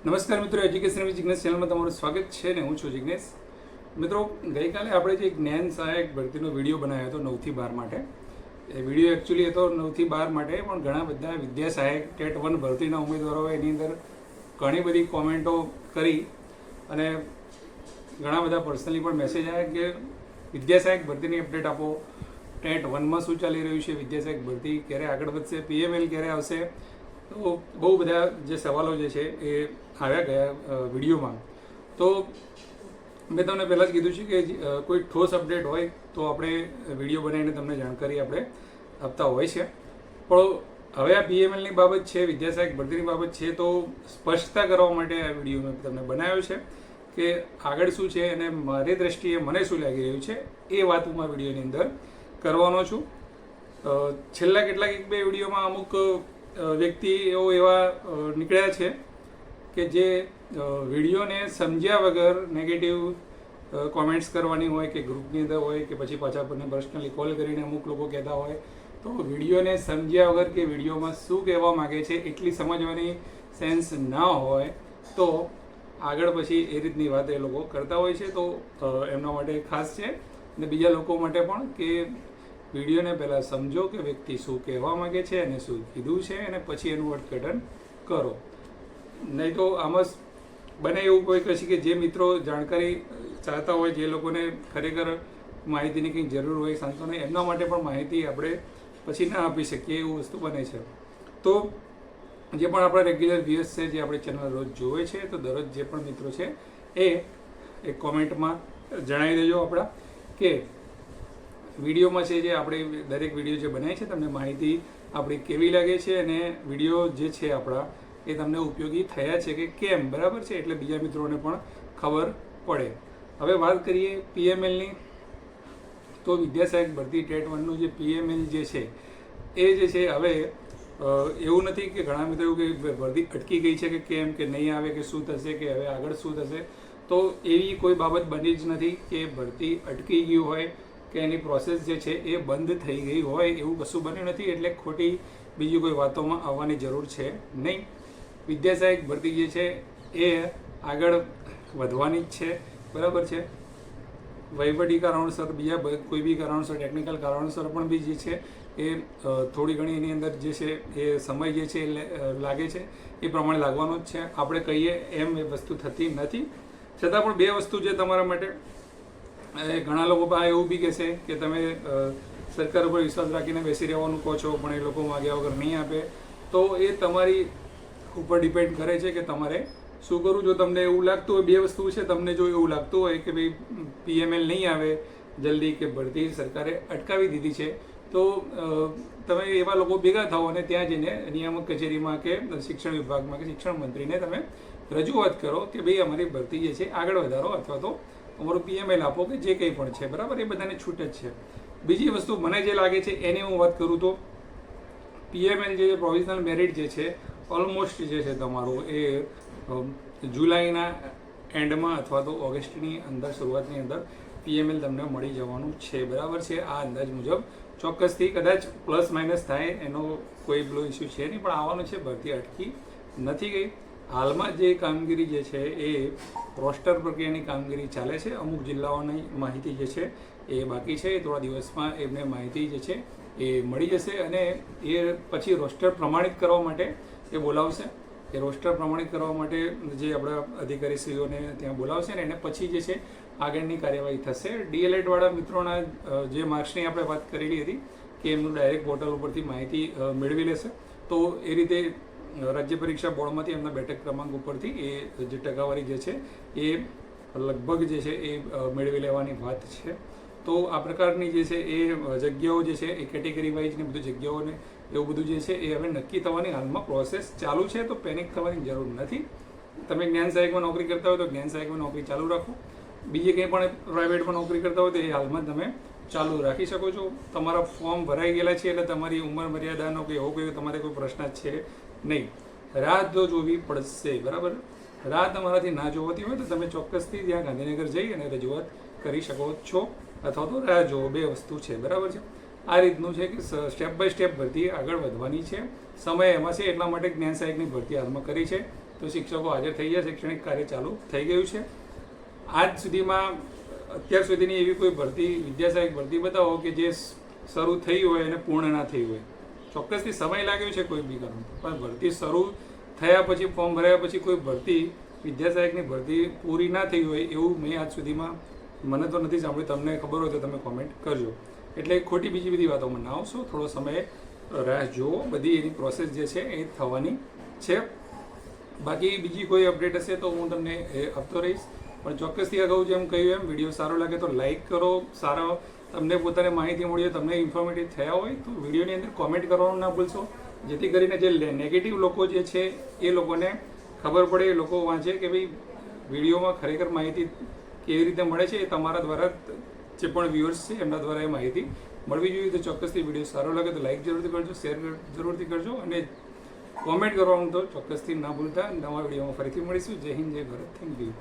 નમસ્કાર મિત્રો, education with Jignesh ચેનલમાં તમારું સ્વાગત છે ને હું છું જિગ્નેશ. મિત્રો, ગઈકાલે આપણે જે જ્ઞાન સહાયક ભરતીનો વિડીયો બનાવ્યો હતો 9 થી 12 માટે. એ વિડીયો એકચ્યુઅલી હતો 9 થી 12 માટે, પણ ઘણા બધા વિદ્યા સહાયક ટેટ 1 ભરતીના ઉમેદવારોએ એની અંદર ઘણી બધી કોમેન્ટો કરી અને ઘણા બધા પર્સનલી પણ મેસેજ આવ્યા કે વિદ્યા સહાયક ભરતીની અપડેટ આપો, ટેટ 1માં શું ચાલી રહ્યું છે, વિદ્યા સહાયક ભરતી ક્યારે આગળ વધશે, PML ક્યારે આવશે. તો બહુ બધા જે સવાલો જે છે એ આવ્યા ગયા વિડીયોમાં. તો મેં તમને પહેલાં જ કીધું છે કે કોઈ ઠોસ અપડેટ હોય તો આપણે વિડીયો બનાવીને તમને જાણકારી આપણે આપતા હોય છે. પણ હવે આ PMLની બાબત છે, વિદ્યા સહાયક ભરતીની બાબત છે, તો સ્પષ્ટતા કરવા માટે આ વિડીયો મેં તમને બનાવ્યો છે કે આગળ શું છે અને મારી દ્રષ્ટિએ મને શું લાગી રહ્યું છે એ વાત હું આ વિડીયોની અંદર કરવાનો છું. છેલ્લા કેટલાક 1-2 વિડીયોમાં અમુક વ્યક્તિઓ એવા નીકળ્યા છે કે જે વિડીયોને સમજ્યા વગર નેગેટિવ કોમેન્ટ્સ કરવાની હોય કે ગ્રુપની અંદર હોય કે પછી પાછા આપણને પર્સનલી કોલ કરીને અમુક લોકો કહેતા હોય. તો વિડીયોને સમજ્યા વગર કે વિડીયોમાં શું કહેવા માગે છે એટલી સમજવાની સેન્સ ના હોય તો આગળ પછી એ રીતની વાત એ લોકો કરતા હોય છે. તો એમના માટે ખાસ છે અને બીજા લોકો માટે પણ કે વિડીયોને પહેલાં સમજો કે વ્યક્તિ શું કહેવા માગે છે અને શું કીધું છે અને પછી એનું અર્થઘટન કરો. નહીં તો આમાં બને એવું કોઈ કહેશે કે જે મિત્રો જાણકારી ચાહતા હોય, જે લોકોને ખરેખર માહિતીની કંઈક જરૂર હોય સાંત્વના, એમના માટે પણ માહિતી આપણે પછી ના આપી શકીએ એવું વસ્તુ બને છે. તો જે પણ આપણા રેગ્યુલર વ્યુઅર્સ છે, જે આપણે ચેનલ રોજ જોવે છે, તો દરરોજ જે પણ મિત્રો છે એ એક કોમેન્ટમાં જણાવી દેજો આપણા કે વિડીયોમાં છે જે આપણે દરેક વિડીયો જે બનાવીએ છે તમને માહિતી આપણી કેવી લાગે છે અને વિડીયો જે છે આપણા એ તમને ઉપયોગી થયા છે કે કેમ, બરાબર છે, એટલે બીજા મિત્રોને પણ ખબર પડે. હવે વાત કરીએ PMLની. તો વિદ્યા સહાયક ભરતી ટેટ 1નું જે PML જે છે એ જે છે હવે એવું નથી કે ઘણા મિત્રો એવું કે ભરતી અટકી ગઈ છે કે કેમ, કે નહીં આવે કે શું થશે, કે હવે આગળ શું થશે. તો એવી કોઈ બાબત બની જ નથી કે ભરતી અટકી ગયું હોય કે એની પ્રોસેસ જે છે એ બંધ થઈ ગઈ હોય, એવું કશું બન્યું નથી. એટલે ખોટી બીજી કોઈ વાતોમાં આવવાની જરૂર છે નહીં. વિદ્યા સહાયક ભરતી જે છે એ આગળ વધવાની જ છે, બરાબર છે. વહીવટી કારણોસર, બીજા કોઈ બી કારણોસર, ટેકનિકલ કારણોસર પણ બી જે છે એ થોડી ઘણી એની અંદર જે છે એ સમય જે છે એ લાગે છે, એ પ્રમાણે લાગવાનો જ છે. આપણે કહીએ એમ એ વસ્તુ થતી નથી. છતાં પણ બે વસ્તુ છે તમારા માટે. ઘણા લોકો પાસે એવું બી કહેશે કે તમે સરકાર ઉપર વિશ્વાસ રાખીને બેસી રહેવાનું કહો છો પણ એ લોકો માગ્યા વગર નહીં આપે. તો એ તમારી ઉપર ડિપેન્ડ કરે છે કે તમારે શું કરવું. જો તમને એવું લાગતું હોય, બે વસ્તુ છે, તમને જો એવું લાગતું હોય કે ભાઈ PML નહીં આવે જલ્દી, કે ભરતી સરકારે અટકાવી દીધી છે, તો તમે એવા લોકો ભેગા થાઓ અને ત્યાં જઈને નિયામક કચેરીમાં કે શિક્ષણ વિભાગમાં કે શિક્ષણ મંત્રીને તમે રજૂઆત કરો કે ભાઈ અમારી ભરતી જે છે આગળ વધારો અથવા તો અમારું PML આપો કે જે કંઈ પણ છે, બરાબર. એ બધાને છૂટ જ છે. બીજી વસ્તુ મને જે લાગે છે એની હું વાત કરું તો PML જે પ્રોવિઝનલ મેરિટ જે છે ઓલમોસ્ટ જે છે તમારું એ જુલાઈના એન્ડમાં અથવા તો ઓગસ્ટની અંદર, શરૂઆતની અંદર PML તમને મળી જવાનું છે, બરાબર છે. આ અંદાજ મુજબ ચોક્કસથી કદાચ પ્લસ માઇનસ થાય એનો કોઈ પેલો ઇસ્યુ છે નહીં, પણ આવવાનું છે. ભરતી અટકી નથી ગઈ. હાલમાં જે કામગીરી જે છે એ રોસ્ટર પ્રક્રિયાની કામગીરી ચાલે છે. અમુક જિલ્લાઓની માહિતી જે છે એ બાકી છે. થોડા દિવસમાં એમને માહિતી જે છે એ મળી જશે અને એ પછી રોસ્ટર પ્રમાણિત કરવા માટે એ બોલાવશે. એ રોસ્ટર પ્રમાણિત કરવા માટે જે આપણા અધિકારીશ્રીઓને ત્યાં બોલાવશે ને એને પછી જે છે આગળની કાર્યવાહી થશે. DLED-વાળા મિત્રોના જે માર્ક્સની આપણે વાત કરેલી હતી કે એમનું ડાયરેક્ટ પોર્ટલ ઉપરથી માહિતી મેળવી લેશે. તો એ રીતે રાજ્ય પરીક્ષા બોર્ડમાંથી એમના બેઠક ક્રમાંક ઉપરથી એ જે ટકાવારી જે છે એ લગભગ જે છે એ મેળવી લેવાની વાત છે. તો આ પ્રકારની જે છે એ જગ્યાઓ જે છે એ કેટેગરી વાઇઝની બધી જગ્યાઓને એવું બધું જે છે એ હવે નક્કી થવાની હાલમાં પ્રોસેસ ચાલુ છે. તો પેનિક થવાની જરૂર નથી. તમે જ્ઞાન સહાયકમાં નોકરી કરતા હોય તો જ્ઞાન સહાયકમાં નોકરી ચાલુ રાખો. બીજે કંઈ પણ પ્રાઇવેટમાં નોકરી કરતા હોય તો એ હાલમાં તમે ચાલુ રાખી શકો છો. તમારા ફોર્મ ભરાઈ ગયેલા છે એટલે તમારી ઉંમર મર્યાદાનો કે એવો કોઈ તમારે કોઈ પ્રશ્ન છે નહીં. રાહ તો જોવી પડશે, બરાબર. રાહ તમારાથી ના જોવાતી હોય તો તમે ચોક્કસથી ત્યાં ગાંધીનગર જઈ અને રજૂઆત કરી શકો છો અથવા તો રાહ જોવો. બે વસ્તુ છે, બરાબર છે. આ રીતનું છે કે સ્ટેપ બાય સ્ટેપ ભરતી આગળ વધવાની છે. સમય એમાં છે એટલા માટે જ્ઞાન સહાયકની ભરતી હાલમાં કરી છે. તો શિક્ષકો હાજર થઈ ગયા, શૈક્ષણિક કાર્ય ચાલુ થઈ ગયું છે. આજ સુધીમાં અત્યાર સુધીની એવી કોઈ ભરતી, વિદ્યા સહાયક ભરતી બતાવો કે જે શરૂ થઈ હોય અને પૂર્ણ ના થઈ હોય. ચોક્કસથી સમય લાગ્યો છે કોઈ બી કારણ, પણ ભરતી શરૂ થયા પછી, ફોર્મ ભરાયા પછી કોઈ ભરતી, વિદ્યા સહાયકની ભરતી પૂરી ના થઈ હોય એવું મેં આજ સુધીમાં મને તો નથી સાંભળ્યું. તમને ખબર હોય તો તમે કોમેન્ટ કરજો. એટલે ખોટી બીજી બધી વાતોમાં ના આવશો, થોડો સમય રાહ જુઓ, બધી એની પ્રોસેસ જે છે એ થવાની છે. બાકી બીજી કોઈ અપડેટ હશે તો હું તમને આપતો રહીશ. પણ ચોક્કસથી અગાઉ જેમ કહ્યું એમ વિડીયો સારો લાગે તો લાઇક કરો. સારો તમને પોતાને માહિતી મળી હોય, તમને ઇન્ફોર્મેટિવ થયા હોય તો વિડીયોની અંદર કોમેન્ટ કરવાનું ના ભૂલશો, જેથી કરીને જે નેગેટિવ લોકો જે છે એ લોકોને ખબર પડે, એ લોકો વાંચે કે ભાઈ વિડીયોમાં ખરેખર માહિતી કેવી રીતે મળે છે. એ તમારા દ્વારા જે પણ વ્યુઅર્સ છે એમના દ્વારા એ માહિતી મળવી જોઈએ. તો ચોક્કસથી વિડીયો સારો લાગે તો લાઇક જરૂરથી કરજો, શેર જરૂરથી કરજો અને કોમેન્ટ કરવાનું તો ચોક્કસથી ના ભૂલતા. નવા વિડીયોમાં ફરીથી મળીશું. જય હિન્દ, જય ભારત. Thank you.